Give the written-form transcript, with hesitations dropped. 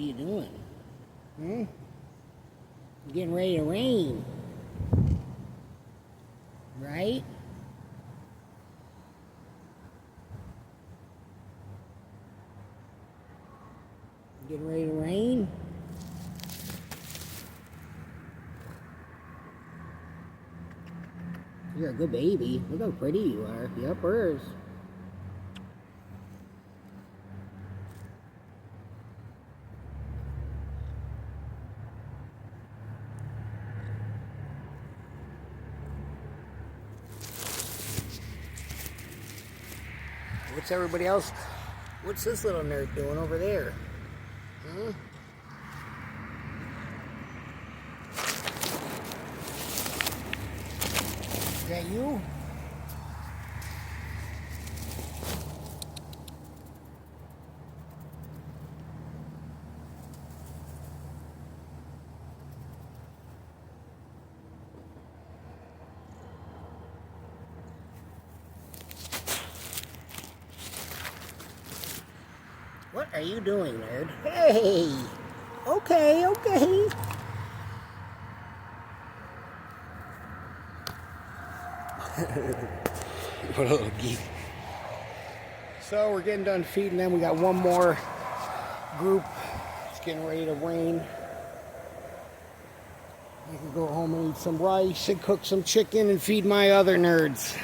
What are you doing? Hmm? Getting ready to rain. Right? Getting ready to rain? You're a good baby. Look how pretty you are. Yep, hers. What's everybody else? What's this little nerd doing over there? Huh? Is that you? What are you doing, nerd? Hey! Okay, okay. What a little geek. So we're getting done feeding them. We got one more group. It's getting ready to rain. I can go home and eat some rice and cook some chicken and feed my other nerds.